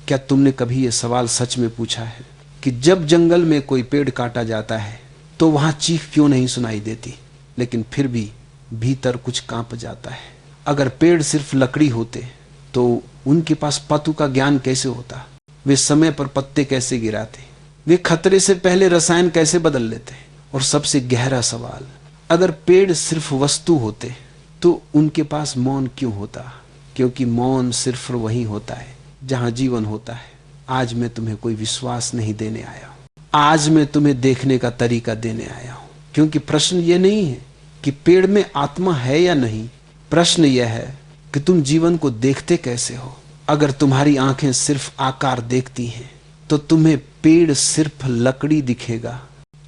क्या तुमने कभी ये सवाल सच में पूछा है कि जब जंगल में कोई पेड़ काटा जाता है तो वहां चीख क्यों नहीं सुनाई देती, लेकिन फिर भी भीतर कुछ कांप जाता है? अगर पेड़ सिर्फ लकड़ी होते तो उनके पास पतु का ज्ञान कैसे होता? वे समय पर पत्ते कैसे गिराते? वे खतरे से पहले रसायन कैसे बदल लेते? और सबसे गहरा सवाल, अगर पेड़ सिर्फ वस्तु होते तो उनके पास मौन क्यों होता? क्योंकि मौन सिर्फ वही होता है जहां जीवन होता है। आज मैं तुम्हें कोई विश्वास नहीं देने आया हूं, आज मैं तुम्हें देखने का तरीका देने आया हूं। क्योंकि प्रश्न यह नहीं है कि पेड़ में आत्मा है या नहीं, प्रश्न यह है कि तुम जीवन को देखते कैसे हो। अगर तुम्हारी आंखें सिर्फ आकार देखती हैं तो तुम्हें पेड़ सिर्फ लकड़ी दिखेगा,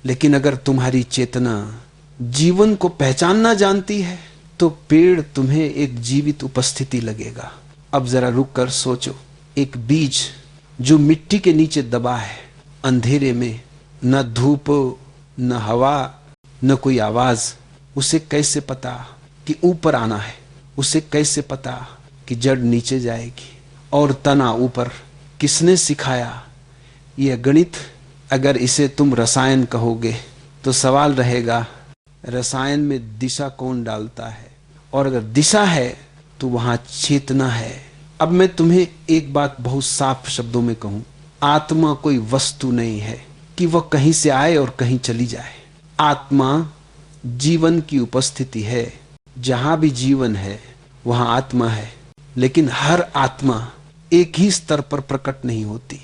लेकिन अगर तुम्हारी चेतना जीवन को पहचानना जानती है तो पेड़ तुम्हें एक जीवित उपस्थिति लगेगा। अब जरा रुक कर सोचो, एक बीज जो मिट्टी के नीचे दबा है, अंधेरे में, न धूप न हवा न कोई आवाज, उसे कैसे पता कि ऊपर आना है? उसे कैसे पता कि जड़ नीचे जाएगी और तना ऊपर? किसने सिखाया यह गणित? अगर इसे तुम रसायन कहोगे तो सवाल रहेगा, रसायन में दिशा कौन डालता है? और अगर दिशा है तो वहां चेतना है। अब मैं तुम्हें एक बात बहुत साफ शब्दों में कहूं, आत्मा कोई वस्तु नहीं है कि वह कहीं से आए और कहीं चली जाए। आत्मा जीवन की उपस्थिति है। जहां भी जीवन है वहां आत्मा है, लेकिन हर आत्मा एक ही स्तर पर प्रकट नहीं होती।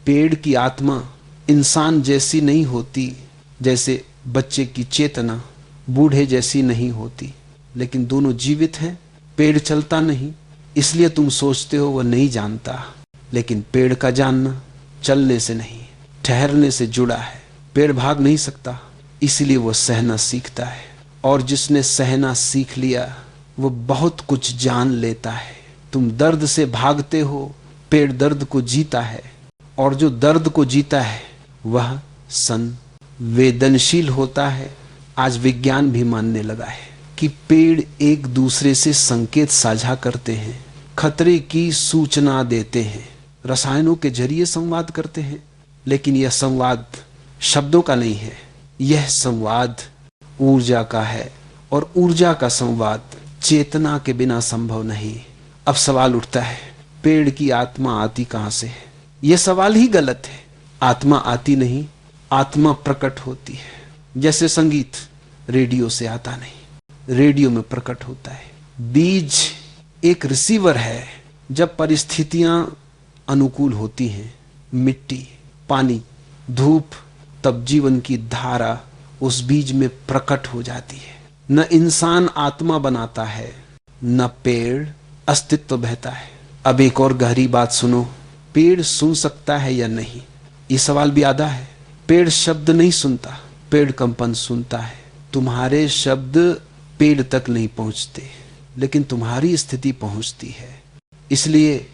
पेड़ की आत्मा इंसान जैसी नहीं होती, जैसे बच्चे की चेतना बूढ़े जैसी नहीं होती, लेकिन दोनों जीवित हैं। पेड़ चलता नहीं, इसलिए तुम सोचते हो वह नहीं जानता, लेकिन पेड़ का जानना चलने से नहीं, ठहरने से जुड़ा है। पेड़ भाग नहीं सकता, इसलिए वह सहना सीखता है, और जिसने सहना सीख लिया वो बहुत कुछ जान लेता है। तुम दर्द से भागते हो, पेड़ दर्द को जीता है, और जो दर्द को जीता है वह संवेदनशील होता है। आज विज्ञान भी मानने लगा है कि पेड़ एक दूसरे से संकेत साझा करते हैं, खतरे की सूचना देते हैं, रसायनों के जरिए संवाद करते हैं। लेकिन यह संवाद शब्दों का नहीं है, यह संवाद ऊर्जा का है, और ऊर्जा का संवाद चेतना के बिना संभव नहीं। अब सवाल उठता है, पेड़ की आत्मा आती कहां से है? यह सवाल ही गलत है। आत्मा आती नहीं, आत्मा प्रकट होती है। जैसे संगीत रेडियो से आता नहीं, रेडियो में प्रकट होता है। बीज एक रिसीवर है। जब परिस्थितियां अनुकूल होती हैं, मिट्टी, पानी, धूप, तब जीवन की धारा उस बीज में प्रकट हो जाती है। न इंसान आत्मा बनाता है, न पेड़ अस्तित्व बहता है। अब एक और गहरी बात सुनो, पेड़ सुन सकता है या नहीं, ये सवाल भी आधा है। पेड़ शब्द नहीं सुनता, पेड़ कंपन सुनता है। तुम्हारे शब्द पेड़ तक नहीं पहुंचते, लेकिन तुम्हारी स्थिति पहुंचती है। इसलिए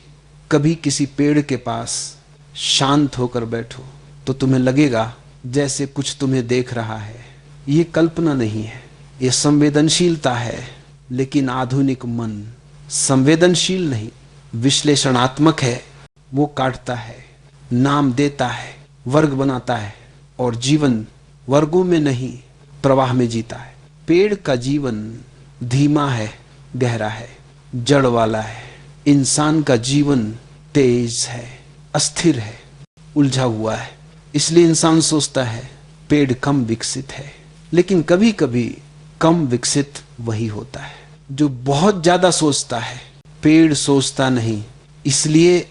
कभी किसी पेड़ के पास शांत होकर बैठो तो तुम्हें लगेगा जैसे कुछ तुम्हें देख रहा है। ये कल्पना नहीं है, ये संवेदनशीलता है। लेकिन आधुनिक मन संवेदनशील नहीं, विश्लेषणात्मक है। वो काटता है, नाम देता है, वर्ग बनाता है, और जीवन वर्गों में नहीं प्रवाह में जीता है। पेड़ का जीवन धीमा है, गहरा है, जड़ वाला है। इंसान का जीवन तेज है, अस्थिर है, उलझा हुआ है। इसलिए इंसान सोचता है पेड़ कम विकसित है। लेकिन कभी कभी कम विकसित वही होता है जो बहुत ज्यादा सोचता है। पेड़ सोचता नहीं, इसलिए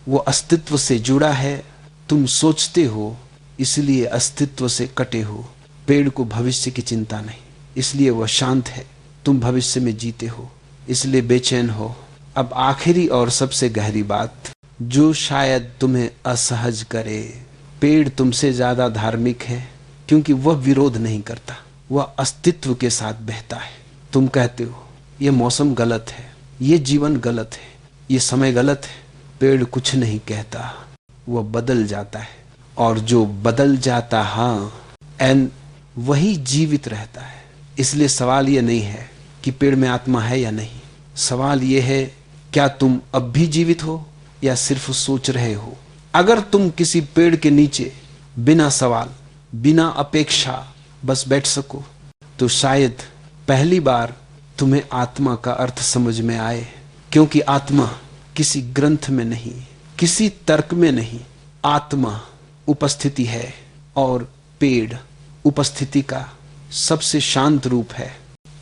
वो अस्तित्व से जुड़ा है। तुम सोचते हो, इसलिए अस्तित्व से कटे हो। पेड़ को भविष्य की चिंता नहीं, इसलिए वह शांत है। तुम भविष्य में जीते हो, इसलिए बेचैन हो। अब आखिरी और सबसे गहरी बात, जो शायद तुम्हें असहज करे, पेड़ तुमसे ज्यादा धार्मिक है, क्योंकि वह विरोध नहीं करता, वह अस्तित्व के साथ बहता है। तुम कहते हो यह मौसम गलत है, यह जीवन गलत है, यह समय गलत है। पेड़ कुछ नहीं कहता, वह बदल जाता है, और जो बदल जाता वही जीवित रहता है। इसलिए सवाल यह नहीं है कि पेड़ में आत्मा है या नहीं, सवाल यह है क्या तुम अब भी जीवित हो, या सिर्फ सोच रहे हो? अगर तुम किसी पेड़ के नीचे बिना सवाल, बिना अपेक्षा बस बैठ सको, तो शायद पहली बार तुम्हें आत्मा का अर्थ समझ में आए। क्योंकि आत्मा किसी ग्रंथ में नहीं, किसी तर्क में नहीं, आत्मा उपस्थिति है और पेड़ उपस्थिति का सबसे शांत रूप है।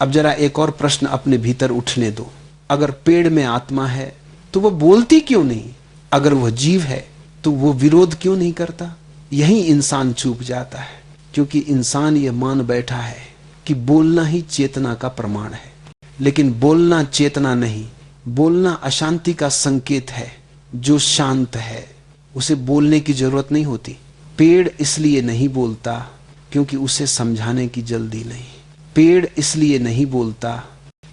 अब जरा एक और प्रश्न अपने भीतर उठने दो, अगर पेड़ में आत्मा है तो वह बोलती क्यों नहीं? अगर वह जीव है तो वो विरोध क्यों नहीं करता? यही इंसान चूक जाता है, क्योंकि इंसान ये मान बैठा है कि बोलना ही चेतना का प्रमाण है। लेकिन बोलना चेतना नहीं, बोलना अशांति का संकेत है। जो शांत है उसे बोलने की जरूरत नहीं होती। पेड़ इसलिए नहीं बोलता क्योंकि उसे समझाने की जल्दी नहीं। पेड़ इसलिए नहीं बोलता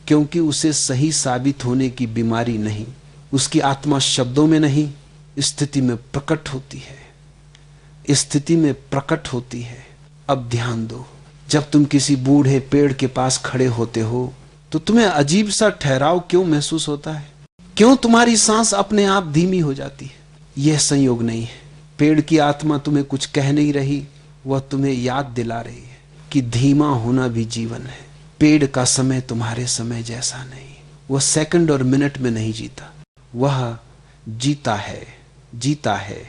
क्योंकि उसे सही साबित होने की बीमारी नहीं। उसकी आत्मा शब्दों में नहीं, स्थिति में प्रकट होती है, स्थिति में प्रकट होती है। अब ध्यान दो, जब तुम किसी बूढ़े पेड़ के पास खड़े होते हो तो तुम्हें अजीब सा ठहराव क्यों महसूस होता है? क्यों तुम्हारी सांस अपने आप धीमी हो जाती है? यह संयोग नहीं है। पेड़ की आत्मा तुम्हें कुछ कह नहीं रही, वह तुम्हें याद दिला रही है कि धीमा होना भी जीवन है। पेड़ का समय तुम्हारे समय जैसा नहीं, वह सेकंड और मिनट में नहीं जीता, वह जीता है,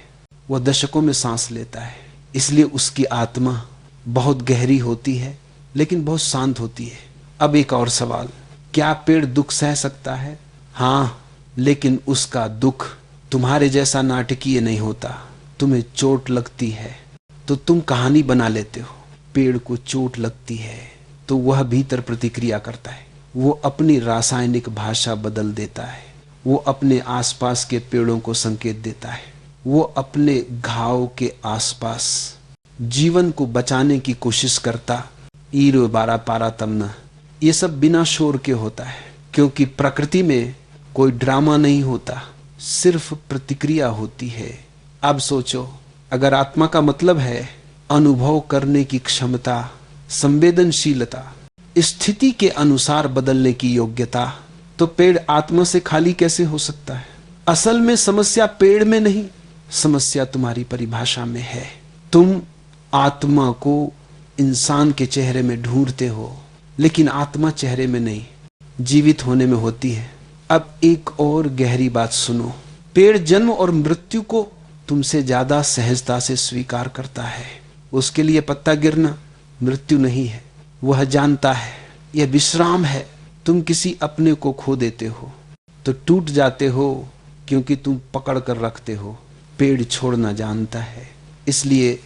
वह दशकों में सांस लेता है। इसलिए उसकी आत्मा बहुत गहरी होती है लेकिन बहुत शांत होती है। अब एक और सवाल, क्या पेड़ दुख सह सकता है? हाँ, लेकिन उसका दुख तुम्हारे जैसा नाटकीय नहीं होता। तुम्हें चोट लगती है तो तुम कहानी बना लेते हो, पेड़ को चोट लगती है तो वह भीतर प्रतिक्रिया करता है। वो अपनी रासायनिक भाषा बदल देता है, वो अपने आसपास के पेड़ों को संकेत देता है, वो अपने घाव के आसपास जीवन को बचाने की कोशिश करता। ईरो बारा पारा तमना, ये सब बिना शोर के होता है, क्योंकि प्रकृति में कोई ड्रामा नहीं होता, सिर्फ प्रतिक्रिया होती है। अब सोचो, अगर आत्मा का मतलब है अनुभव करने की क्षमता, संवेदनशीलता, स्थिति के अनुसार बदलने की योग्यता, तो पेड़ आत्मा से खाली कैसे हो सकता है? असल में समस्या पेड़ में नहीं, समस्या तुम्हारी परिभाषा में है। तुम आत्मा को इंसान के चेहरे में ढूंढते हो, लेकिन आत्मा चेहरे में नहीं, जीवित होने में होती है। अब एक और गहरी बात सुनो, पेड़ जन्म और मृत्यु को तुमसे ज्यादा सहजता से स्वीकार करता है। उसके लिए पत्ता गिरना मृत्यु नहीं है, वह जानता है यह विश्राम है। तुम किसी अपने को खो देते हो तो टूट जाते हो क्योंकि तुम पकड़ कर रखते हो। पेड़ छोड़ना जानता है, इसलिए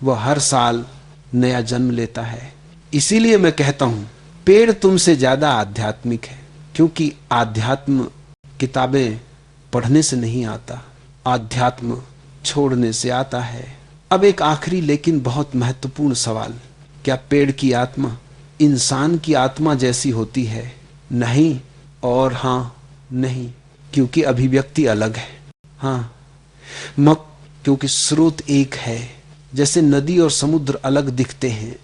वह हर साल नया जन्म लेता है। इसीलिए मैं कहता हूं पेड़ तुमसे ज्यादा आध्यात्मिक है, क्योंकि आध्यात्म किताबें पढ़ने से नहीं आता, आध्यात्म छोड़ने से आता है। अब एक आखिरी लेकिन बहुत महत्वपूर्ण सवाल, क्या पेड़ की आत्मा इंसान की आत्मा जैसी होती है? नहीं और हाँ नहीं, क्योंकि अभिव्यक्ति अलग है। हाँ, क्योंकि स्रोत एक है। जैसे नदी और समुद्र अलग दिखते हैं,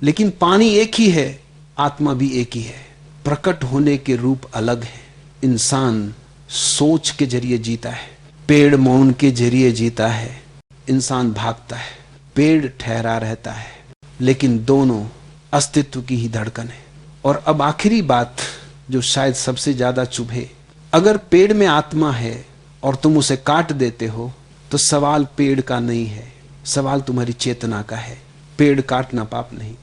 लेकिन पानी एक ही है, आत्मा भी एक ही है। प्रकट होने के रूप अलग है। इंसान सोच के जरिए जीता है, पेड़ मौन के जरिए जीता है। इंसान भागता है, पेड़ ठहरा रहता है, लेकिन दोनों अस्तित्व की ही धड़कन है। और अब आखिरी बात जो शायद सबसे ज्यादा चुभे, अगर पेड़ में आत्मा है और तुम उसे काट देते हो तो सवाल पेड़ का नहीं है, सवाल तुम्हारी चेतना का है। पेड़ काटना पाप नहीं,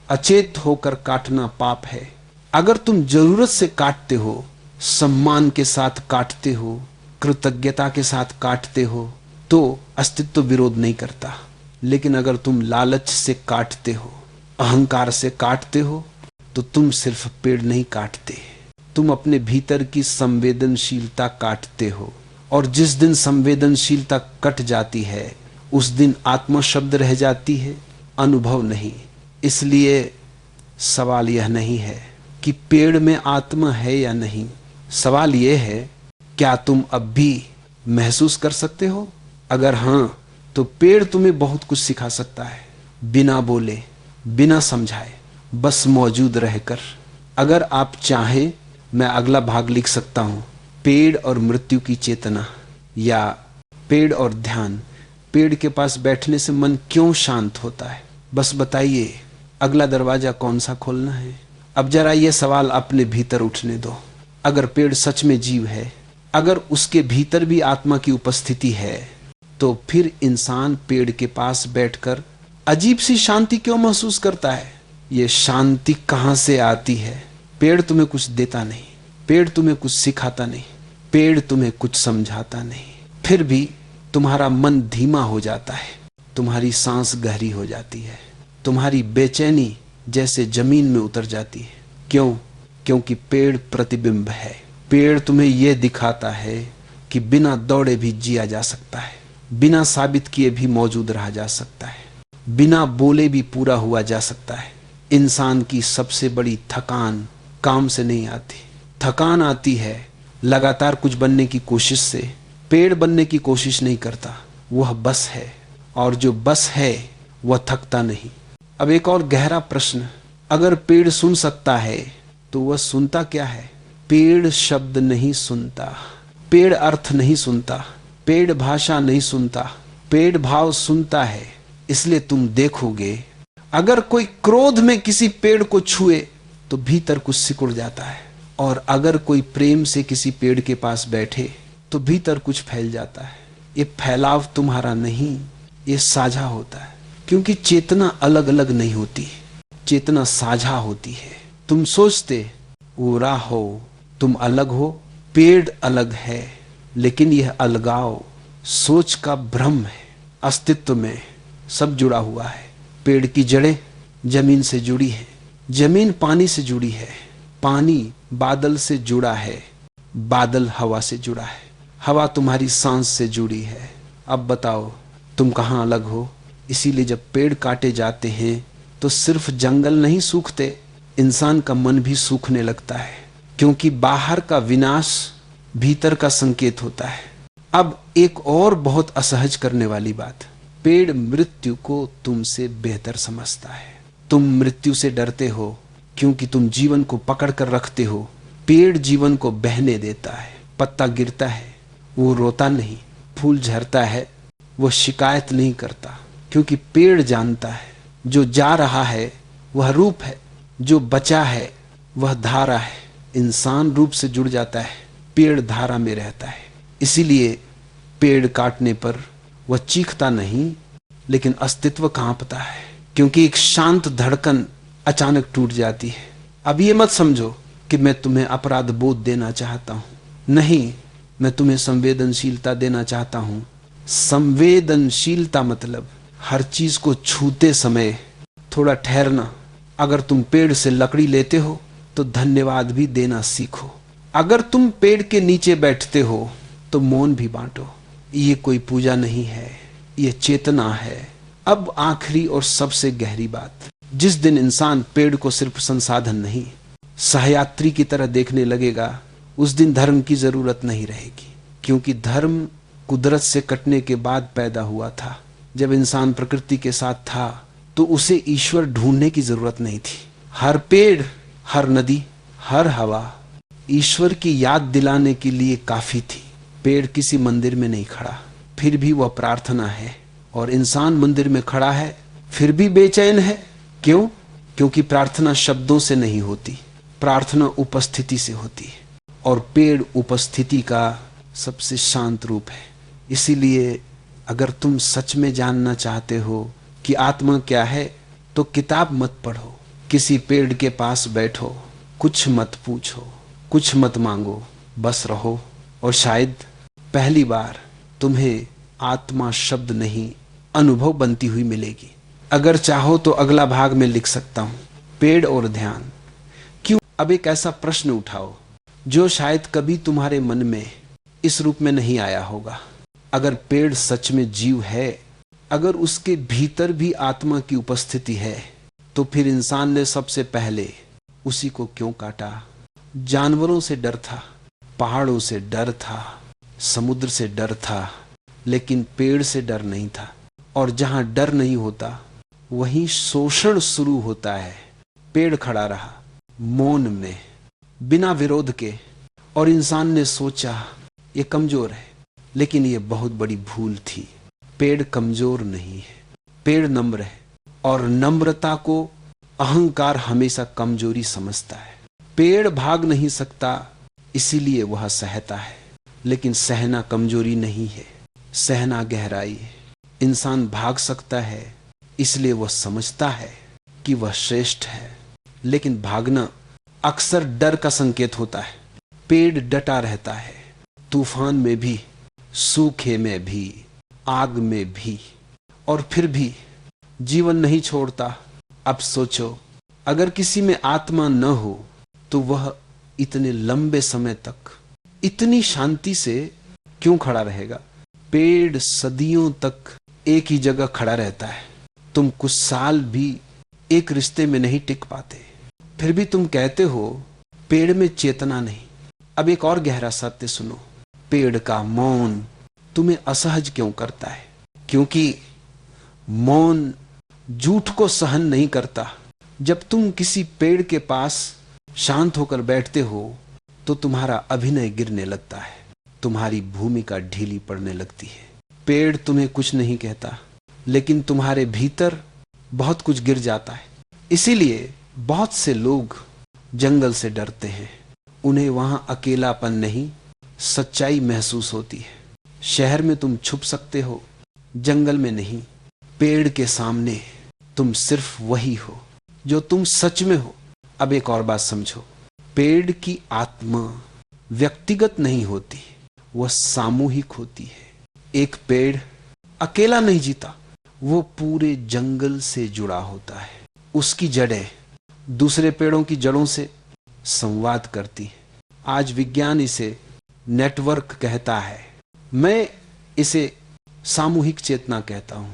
अचेत होकर काटना पाप है। अगर तुम जरूरत से काटते हो, सम्मान के साथ काटते हो, कृतज्ञता के साथ काटते हो, तो अस्तित्व विरोध नहीं करता। लेकिन अगर तुम लालच से काटते हो, अहंकार से काटते हो, तो तुम सिर्फ पेड़ नहीं काटते, तुम अपने भीतर की संवेदनशीलता काटते हो। और जिस दिन संवेदनशीलता कट जाती है, उस दिन आत्मा शब्द रह जाती है, अनुभव नहीं। इसलिए सवाल यह नहीं है कि पेड़ में आत्मा है या नहीं, सवाल यह है क्या तुम अब भी महसूस कर सकते हो? अगर हां, तो पेड़ तुम्हें बहुत कुछ सिखा सकता है, बिना बोले, बिना समझाए, बस मौजूद रहकर। अगर आप चाहें, मैं अगला भाग लिख सकता हूं, पेड़ और मृत्यु की चेतना। या पेड़ और ध्यान, पेड़ के पास बैठने से मन क्यों शांत होता है? बस बताइए, अगला दरवाजा कौन सा खोलना है? अब जरा ये सवाल अपने भीतर उठने दो। अगर पेड़ सच में जीव है, अगर उसके भीतर भी आत्मा की उपस्थिति है, तो फिर इंसान पेड़ के पास बैठकर अजीब सी शांति क्यों महसूस करता है? ये शांति कहां से आती है? पेड़ तुम्हें कुछ देता नहीं, पेड़ तुम्हें कुछ सिखाता नहीं, पेड़ तुम्हें कुछ समझाता नहीं, फिर भी तुम्हारा मन धीमा हो जाता है, तुम्हारी सांस गहरी हो जाती है, तुम्हारी बेचैनी जैसे जमीन में उतर जाती है। क्यों? क्योंकि पेड़ प्रतिबिंब है। पेड़ तुम्हें यह दिखाता है कि बिना दौड़े भी जिया जा सकता है, बिना साबित किए भी मौजूद रहा जा सकता है, बिना बोले भी पूरा हुआ जा सकता है। इंसान की सबसे बड़ी थकान काम से नहीं आती, थकान आती है लगातार कुछ बनने की कोशिश से। पेड़ बनने की कोशिश नहीं करता, वह बस है, और जो बस है वह थकता नहीं। अब एक और गहरा प्रश्न, अगर पेड़ सुन सकता है तो वह सुनता क्या है? पेड़ शब्द नहीं सुनता, पेड़ अर्थ नहीं सुनता, पेड़ भाषा नहीं सुनता, पेड़ भाव सुनता है। इसलिए तुम देखोगे, अगर कोई क्रोध में किसी पेड़ को छुए तो भीतर कुछ सिकुड़ जाता है, और अगर कोई प्रेम से किसी पेड़ के पास बैठे तो भीतर कुछ फैल जाता है। ये फैलाव तुम्हारा नहीं, ये साझा होता है, क्योंकि चेतना अलग अलग नहीं होती, चेतना साझा होती है। तुम सोचते उरा हो, तुम अलग हो, पेड़ अलग है, लेकिन यह अलगाव सोच का भ्रम है। अस्तित्व में सब जुड़ा हुआ है। पेड़ की जड़ें जमीन से जुड़ी है, जमीन पानी से जुड़ी है, पानी बादल से जुड़ा है, बादल हवा से जुड़ा है, हवा तुम्हारी सांस से जुड़ी है। अब बताओ तुम कहां अलग हो? इसीलिए जब पेड़ काटे जाते हैं तो सिर्फ जंगल नहीं सूखते, इंसान का मन भी सूखने लगता है, क्योंकि बाहर का विनाश भीतर का संकेत होता है। अब एक और बहुत असहज करने वाली बात, पेड़ मृत्यु को तुमसे बेहतर समझता है। तुम मृत्यु से डरते हो क्योंकि तुम जीवन को पकड़ कर रखते हो। पेड़ जीवन को बहने देता है, पत्ता गिरता है वो रोता नहीं, फूल झरता है वो शिकायत नहीं करता, क्योंकि पेड़ जानता है जो जा रहा है वह रूप है, जो बचा है वह धारा है। इंसान रूप से जुड़ जाता है, पेड़ धारा में रहता है। इसीलिए पेड़ काटने पर वह चीखता नहीं, लेकिन अस्तित्व कांपता है, क्योंकि एक शांत धड़कन अचानक टूट जाती है। अब ये मत समझो कि मैं तुम्हें अपराध बोध देना चाहता हूं, नहीं, मैं तुम्हें संवेदनशीलता देना चाहता हूं। संवेदनशीलता मतलब हर चीज को छूते समय थोड़ा ठहरना। अगर तुम पेड़ से लकड़ी लेते हो तो धन्यवाद भी देना सीखो। अगर तुम पेड़ के नीचे बैठते हो तो मौन भी बांटो। ये कोई पूजा नहीं है, ये चेतना है। अब आखिरी और सबसे गहरी बात, जिस दिन इंसान पेड़ को सिर्फ संसाधन नहीं, सहयात्री की तरह देखने लगेगा, उस दिन धर्म की जरूरत नहीं रहेगी, क्योंकि धर्म कुदरत से कटने के बाद पैदा हुआ था। जब इंसान प्रकृति के साथ था तो उसे ईश्वर ढूंढने की जरूरत नहीं थी। हर पेड़, हर नदी, हर हवा ईश्वर की याद दिलाने के लिए काफी थी। पेड़ किसी मंदिर में नहीं खड़ा, फिर भी वह प्रार्थना है, और इंसान मंदिर में खड़ा है फिर भी बेचैन है। क्यों? क्योंकि प्रार्थना शब्दों से नहीं होती, प्रार्थना उपस्थिति से होती है, और पेड़ उपस्थिति का सबसे शांत रूप है। इसीलिए अगर तुम सच में जानना चाहते हो कि आत्मा क्या है, तो किताब मत पढ़ो, किसी पेड़ के पास बैठो, कुछ मत पूछो, कुछ मत मांगो, बस रहो, और शायद पहली बार तुम्हें आत्मा शब्द नहीं अनुभव बनती हुई मिलेगी। अगर चाहो तो अगला भाग में लिख सकता हूं, पेड़ और ध्यान। क्यों? अब एक ऐसा प्रश्न उठाओ जो शायद कभी तुम्हारे मन में इस रूप में नहीं आया होगा। अगर पेड़ सच में जीव है, अगर उसके भीतर भी आत्मा की उपस्थिति है, तो फिर इंसान ने सबसे पहले उसी को क्यों काटा? जानवरों से डर था, पहाड़ों से डर था, समुद्र से डर था, लेकिन पेड़ से डर नहीं था। और जहां डर नहीं होता वहीं शोषण शुरू होता है। पेड़ खड़ा रहा मौन में, बिना विरोध के, और इंसान ने सोचा ये कमजोर है, लेकिन यह बहुत बड़ी भूल थी। पेड़ कमजोर नहीं है, पेड़ नम्र है, और नम्रता को अहंकार हमेशा कमजोरी समझता है। पेड़ भाग नहीं सकता, इसीलिए वह सहता है, लेकिन सहना कमजोरी नहीं है, सहना गहराई है। इंसान भाग सकता है, इसलिए वह समझता है कि वह श्रेष्ठ है, लेकिन भागना अक्सर डर का संकेत होता है। पेड़ डटा रहता है, तूफान में भी, सूखे में भी, आग में भी, और फिर भी जीवन नहीं छोड़ता। अब सोचो, अगर किसी में आत्मा न हो तो वह इतने लंबे समय तक इतनी शांति से क्यों खड़ा रहेगा? पेड़ सदियों तक एक ही जगह खड़ा रहता है। तुम कुछ साल भी एक रिश्ते में नहीं टिक पाते, फिर भी तुम कहते हो पेड़ में चेतना नहीं। अब एक और गहरा सत्य सुनो, पेड़ का मौन तुम्हें असहज क्यों करता है? क्योंकि मौन झूठ को सहन नहीं करता। जब तुम किसी पेड़ के पास शांत होकर बैठते हो तो तुम्हारा अभिनय गिरने लगता है, तुम्हारी भूमिका ढीली पड़ने लगती है। पेड़ तुम्हें कुछ नहीं कहता, लेकिन तुम्हारे भीतर बहुत कुछ गिर जाता है। इसीलिए बहुत से लोग जंगल से डरते हैं, उन्हें वहां अकेलापन नहीं, सच्चाई महसूस होती है। शहर में तुम छुप सकते हो, जंगल में नहीं। पेड़ के सामने तुम सिर्फ वही हो जो तुम सच में हो। अब एक और बात समझो, पेड़ की आत्मा व्यक्तिगत नहीं होती, वह सामूहिक होती है। एक पेड़ अकेला नहीं जीता, वो पूरे जंगल से जुड़ा होता है। उसकी जड़ें दूसरे पेड़ों की जड़ों से संवाद करती है। आज विज्ञान इसे नेटवर्क कहता है, मैं इसे सामूहिक चेतना कहता हूं।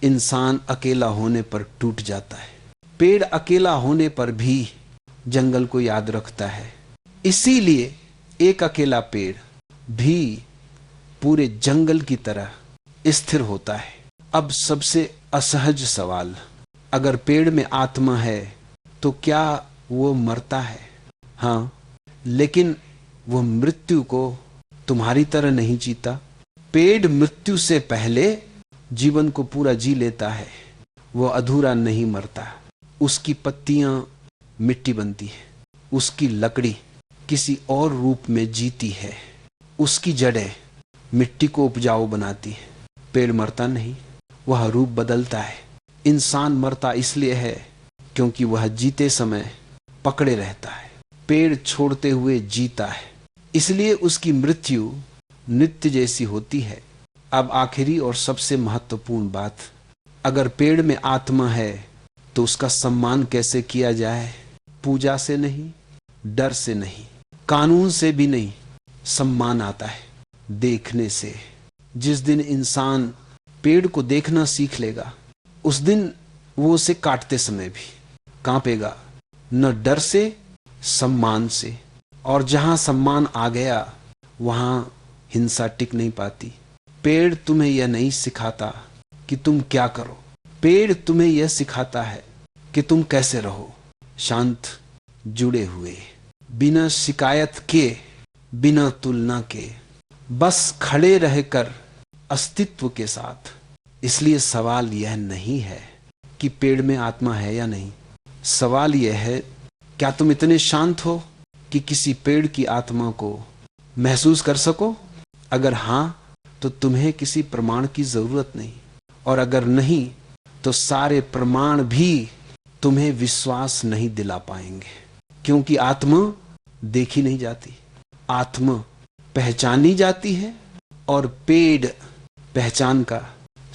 इंसान अकेला होने पर टूट जाता है, पेड़ अकेला होने पर भी जंगल को याद रखता है। इसीलिए एक अकेला पेड़ भी पूरे जंगल की तरह स्थिर होता है। अब सबसे असहज सवाल, अगर पेड़ में आत्मा है तो क्या वो मरता है? हां, लेकिन वो मृत्यु को तुम्हारी तरह नहीं जीता। पेड़ मृत्यु से पहले जीवन को पूरा जी लेता है, वो अधूरा नहीं मरता। उसकी पत्तियां मिट्टी बनती है, उसकी लकड़ी किसी और रूप में जीती है, उसकी जड़ें मिट्टी को उपजाऊ बनाती है। पेड़ मरता नहीं, वह रूप बदलता है। इंसान मरता इसलिए है क्योंकि वह जीते समय पकड़े रहता है, पेड़ छोड़ते हुए जीता है, इसलिए उसकी मृत्यु नित्य जैसी होती है। अब आखिरी और सबसे महत्वपूर्ण बात, अगर पेड़ में आत्मा है तो उसका सम्मान कैसे किया जाए? पूजा से नहीं, डर से नहीं, कानून से भी नहीं। सम्मान आता है देखने से। जिस दिन इंसान पेड़ को देखना सीख लेगा, उस दिन वो उसे काटते समय भी कांपेगा, न डर से, सम्मान से। और जहां सम्मान आ गया वहां हिंसा टिक नहीं पाती। पेड़ तुम्हें यह नहीं सिखाता कि तुम क्या करो, पेड़ तुम्हें यह सिखाता है कि तुम कैसे रहो, शांत, जुड़े हुए, बिना शिकायत के, बिना तुलना के, बस खड़े रहकर अस्तित्व के साथ। इसलिए सवाल यह नहीं है कि पेड़ में आत्मा है या नहीं, सवाल यह है क्या तुम इतने शांत हो कि किसी पेड़ की आत्मा को महसूस कर सको? अगर हां तो तुम्हें किसी प्रमाण की जरूरत नहीं, और अगर नहीं तो सारे प्रमाण भी तुम्हें विश्वास नहीं दिला पाएंगे, क्योंकि आत्मा देखी नहीं जाती, आत्मा पहचानी जाती है। और पेड़ पहचान का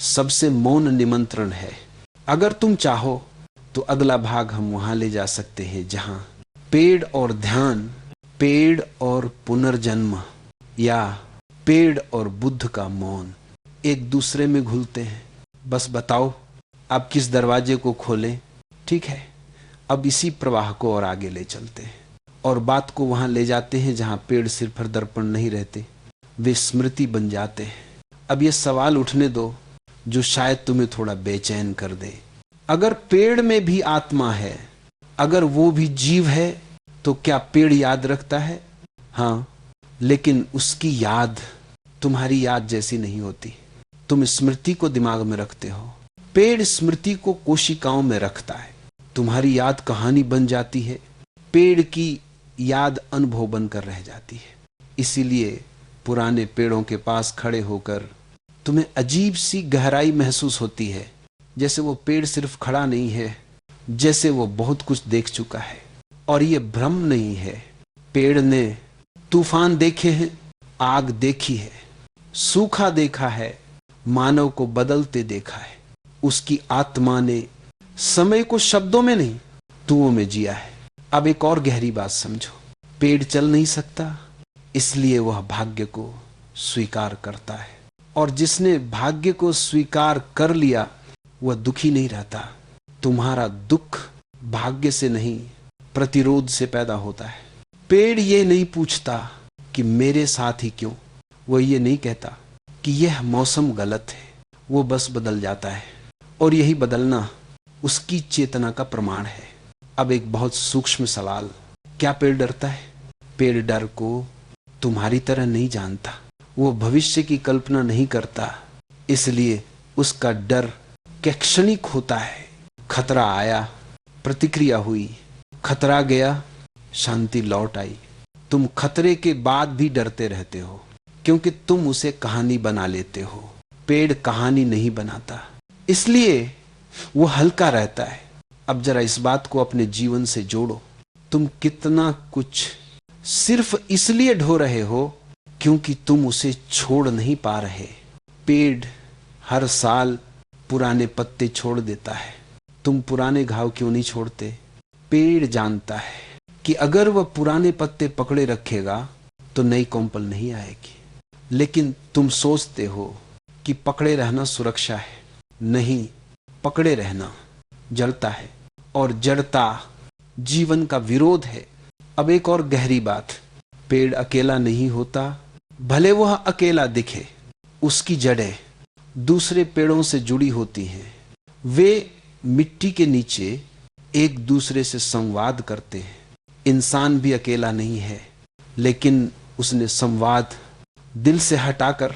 सबसे मौन निमंत्रण है। अगर तुम चाहो तो अगला भाग हम वहां ले जा सकते हैं जहां पेड़ और ध्यान, पेड़ और पुनर्जन्म, या पेड़ और बुद्ध का मौन एक दूसरे में घुलते हैं। बस बताओ अब किस दरवाजे को खोलें? ठीक है, अब इसी प्रवाह को और आगे ले चलते हैं और बात को वहां ले जाते हैं जहां पेड़ सिर पर दर्पण नहीं रहते, वे स्मृति बन जाते हैं। अब ये सवाल उठने दो जो शायद तुम्हें थोड़ा बेचैन कर दे। अगर पेड़ में भी आत्मा है, अगर वो भी जीव है, तो क्या पेड़ याद रखता है? हाँ, लेकिन उसकी याद तुम्हारी याद जैसी नहीं होती। तुम स्मृति को दिमाग में रखते हो, पेड़ स्मृति को कोशिकाओं में रखता है। तुम्हारी याद कहानी बन जाती है, पेड़ की याद अनुभव बनकर रह जाती है। इसीलिए पुराने पेड़ों के पास खड़े होकर तुम्हें अजीब सी गहराई महसूस होती है, जैसे वो पेड़ सिर्फ खड़ा नहीं है, जैसे वो बहुत कुछ देख चुका है। और ये भ्रम नहीं है, पेड़ ने तूफान देखे हैं, आग देखी है, सूखा देखा है, मानव को बदलते देखा है। उसकी आत्मा ने समय को शब्दों में नहीं, तुओं में जिया है। अब एक और गहरी बात समझो, पेड़ चल नहीं सकता, इसलिए वह भाग्य को स्वीकार करता है। और जिसने भाग्य को स्वीकार कर लिया वह दुखी नहीं रहता। तुम्हारा दुख भाग्य से नहीं, प्रतिरोध से पैदा होता है। पेड़ ये नहीं पूछता कि मेरे साथ ही क्यों, वो ये नहीं कहता कि यह मौसम गलत है, वो बस बदल जाता है। और यही बदलना उसकी चेतना का प्रमाण है। अब एक बहुत सूक्ष्म सवाल, क्या पेड़ डरता है? पेड़ डर को तुम्हारी तरह नहीं जानता, वो भविष्य की कल्पना नहीं करता, इसलिए उसका डर क्षणिक होता है। खतरा आया, प्रतिक्रिया हुई, खतरा गया, शांति लौट आई। तुम खतरे के बाद भी डरते रहते हो क्योंकि तुम उसे कहानी बना लेते हो। पेड़ कहानी नहीं बनाता, इसलिए वो हल्का रहता है। अब जरा इस बात को अपने जीवन से जोड़ो, तुम कितना कुछ सिर्फ इसलिए ढो रहे हो क्योंकि तुम उसे छोड़ नहीं पा रहे। पेड़ हर साल पुराने पत्ते छोड़ देता है, तुम पुराने घाव क्यों नहीं छोड़ते? पेड़ जानता है कि अगर वह पुराने पत्ते पकड़े रखेगा तो नई कोंपल नहीं आएगी, लेकिन तुम सोचते हो कि पकड़े रहना सुरक्षा है। नहीं, पकड़े रहना जड़ता है, और जड़ता जीवन का विरोध है। अब एक और गहरी बात, पेड़ अकेला नहीं होता, भले वह अकेला दिखे, उसकी जड़ें दूसरे पेड़ों से जुड़ी होती हैं। वे मिट्टी के नीचे एक दूसरे से संवाद करते हैं। इंसान भी अकेला नहीं है, लेकिन उसने संवाद दिल से हटाकर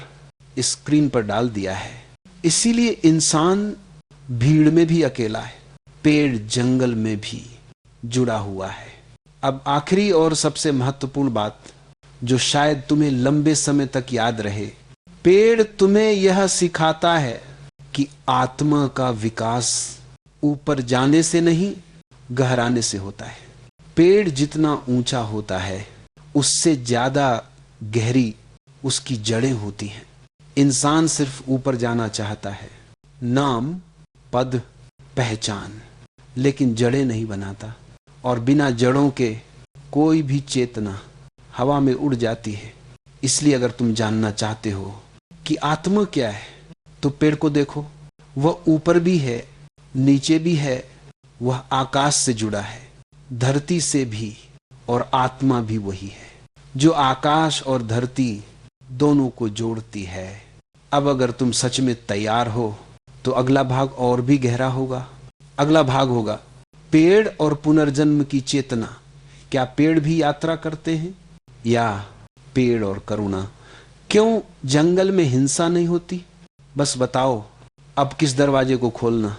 स्क्रीन पर डाल दिया है। इसीलिए इंसान भीड़ में भी अकेला है, पेड़ जंगल में भी जुड़ा हुआ है। अब आखिरी और सबसे महत्वपूर्ण बात, जो शायद तुम्हें लंबे समय तक याद रहे, पेड़ तुम्हें यह सिखाता है कि आत्मा का विकास ऊपर जाने से नहीं, गहराने से होता है। पेड़ जितना ऊंचा होता है उससे ज्यादा गहरी उसकी जड़ें होती हैं। इंसान सिर्फ ऊपर जाना चाहता है, नाम, पद, पहचान, लेकिन जड़ें नहीं बनाता। और बिना जड़ों के कोई भी चेतना हवा में उड़ जाती है। इसलिए अगर तुम जानना चाहते हो कि आत्मा क्या है, तो पेड़ को देखो, वह ऊपर भी है, नीचे भी है, वह आकाश से जुड़ा है, धरती से भी, और आत्मा भी वही है जो आकाश और धरती दोनों को जोड़ती है। अब अगर तुम सच में तैयार हो तो अगला भाग और भी गहरा होगा। अगला भाग होगा पेड़ और पुनर्जन्म की चेतना। क्या पेड़ भी यात्रा करते हैं, या पेड़ और करुणा? क्यों जंगल में हिंसा नहीं होती? बस बताओ, अब किस दरवाजे को खोलना?